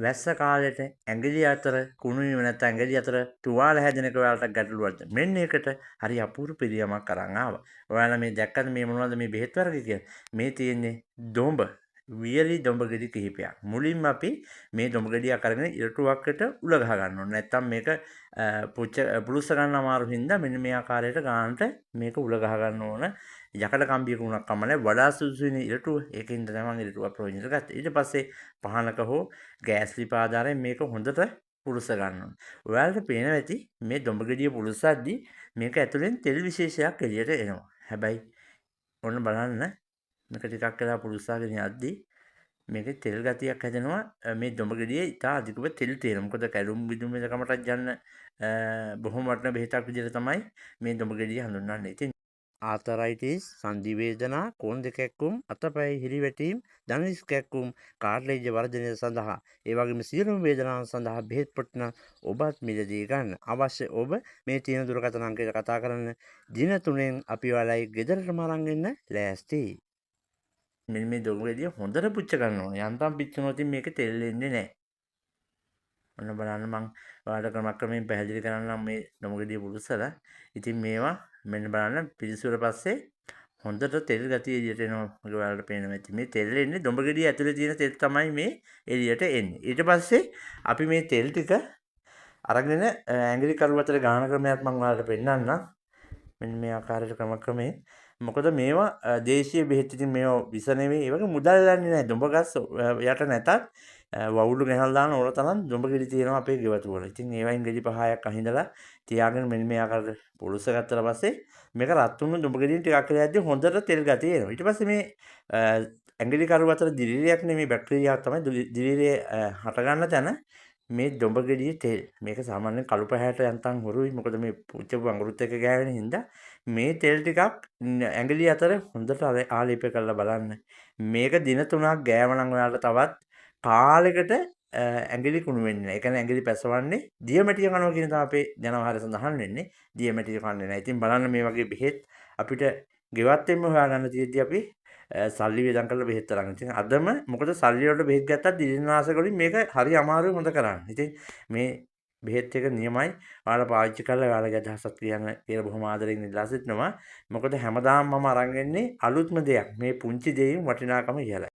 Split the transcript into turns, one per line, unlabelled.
වැස්ස කාලෙට ඇඟිලි අතර කුණු වීම නැත්නම් ඇඟිලි අතර තුවාල හැදෙන එක ඔයාලට ගැටලුවක්ද? මෙන්න ඒකට හරි අපූර්ව පිළියමක් අරන් ආවා. ඔයාලා මේ දැක්කද මේ මොනවද මේ බෙහෙත් වර්ග කියලා? මේ තියෙන්නේ දොඹ. වියලි දොඹ ගෙඩි කිහිපයක්. මුලින්ම අපි මේ දොඹ ගෙඩියක් අරගෙන ඉරටුවක්කට උල ගහ ගන්න ඕනේ. නැත්නම් මේක පුරුස්ස ගන්න අමාරු හින්දා මෙන්න මේ ආකාරයට ගන්නට මේක උල ගහ ගන්න ඕන. යකඩ කම්බියක උනක් කමන්නේ වඩා සුදුසුනේ ඉරටුව. ඒකින්ද තමයි ඉරටුව ප්‍රයෝජනට ගත්තේ. ඊට පස්සේ පහනක හෝ ගෑස් ලිප ආධාරයෙන් මේක හොඳට පුරුස්ස ගන්න ඕනේ. ඔයාලට පේනවා ඇති මේ දොඹ ගෙඩිය පුරුස්සද්දි මේක ඇතුලෙන් තෙල් විශේෂයක් එළියට එනවා. හැබැයි ඔන්න බලන්න මේක ටිකක් වෙලා පුරුස්සාගෙන යද්දි මේකේ තෙල් ගතියක් හැදෙනවා. මේ දොඹ ගෙඩියේ ඉතා අධිකව තෙල් තියෙනවා. මොකද කැඩුම් බිදුම් වෙනකමටත් යන්න බොහොම වටින බෙහෙතක් විදිහට තමයි මේ දොඹ ගෙඩිය හඳුන්වන්නේ. ඉතින් ආතරයිටිස්, සන්ධි වේදනා, කොන් දෙක කැක්කුම්, අතපය හිරිවැටීම්, දණහිස් කැක්කුම්, කාර්ලේජ වර්ධනය සඳහා ඒ වගේම සියලුම වේදනාවන් සඳහා බෙහෙත් පොට්ටන ඔබත් මිලදී ගන්න. අවශ්‍ය ඔබ මේ තියෙන දුරකථන අංකයට කතා කරන්න. දින 3න් අපි ඔයාලයි ගෙදරටම අරන් එන්න ලෑස්තියි. මෙන්න මේ දොඹ ගෙඩිය හොඳට පුච්ච ගන්න ඕනේ. යන්තම් පිච්චුනොත් මේකේ තෙල් එන්නේ නැහැ. ඔන්න බලන්න මං ඔයාලට ක්‍රමක්‍රමයෙන් පැහැදිලි කරන්නම් මේ දොඹ ගෙඩිය පුරුස්සලා. ඉතින් මේවා මෙන්න බලන්න පිළිසුවට පස්සේ හොඳට තෙල් ගතිය එළියට එනවා. මගේ ඔයාලට පේනවා ඇති. මේ තෙල් එන්නේ දොඹ ගෙඩිය ඇතුලේ තියෙන තෙල් තමයි මේ එළියට එන්නේ. ඊට පස්සේ අපි මේ තෙල් ටික අරගෙන ඇඟිලි කරු අතර ගාන ක්‍රමයක් මම ඔයාලට පෙන්නන්නම්. මෙන්න මේ ආකාරයට ක්‍රමක්‍රමයෙන්. මොකද මේවා දේශීය බෙහෙත්. ඉතින් මේවා විස නෙවෙයි. ඒ වගේ මුදල් යන්නේ නැහැ. දොඹ ගස් යට නැතත් වවුලු ගෙනල්ලා දාන ඕන තරම් දොඹ ගෙඩි තියෙනවා අපේ ගෙවතු වල. ඉතින් ඒ වයින් ගෙඩි 5ක් අහිඳලා තියාගෙන මෙන්න මේ ආකාරයට පුරුස්ස ගත්තට පස්සේ මේක රත් වුණු දොඹ ගෙඩියෙන් ටිකක් වෙලා යද්දි හොඳට තෙල් ගතිය එනවා. ඊට පස්සේ මේ ඇඟිලි කරු අතර දිලිරියක් නෙමෙයි බැක්ටීරියාවක් තමයි දිලිරිය හට ගන්න තැන මේ දොඹ ගෙඩියේ තෙල්. මේක සාමාන්‍යයෙන් කළු පැහැයට යන්තම් හොරුයි. මොකද මේ පුච්චපු අඟුරුත් එක්ක ගෑවෙන හින්දා මේ තෙල් ටිකක් ඇඟිලි අතර හොඳට ආලේප කරලා බලන්න. මේක දින 3ක් ගෑවනම් ඔයාලට තවත් කාලෙකට ඇඟිලි කුණු වෙන්නේ නැහැ. ඒ කියන්නේ ඇඟිලි පැසවන්නේ දියමැටිය කනවා කියන තමයි අපේ ජනවහරේ සඳහන් වෙන්නේ. දියමැටිය කන්නේ නැහැ. ඉතින් බලන්න මේ වගේ බෙහෙත් අපිට ගෙවත් එන්න හොයාගන්න තියෙද්දි අපි සල්ලි වේදම් කරලා බෙහෙත් අරන්. ඉතින් අදම මොකද සල්ලි වලට බෙහෙත් ගත්තත් දිලිනාශක වලින් මේක හරි අමාරුයි හොඳ කරන්න. ඉතින් මේ බෙහෙත් එක නියමයි. ඔයාලා පාවිච්චි කරලා ඔයාලගේ අදහසක් කියන්න කියලා බොහොම ආදරෙන් ඉල්ලා සිටිනවා. මොකද හැමදාම මම අරන් එන්නේ අලුත්ම දෙයක්. මේ පුංචි දෙයින් වටිනාකම ඉහළයි.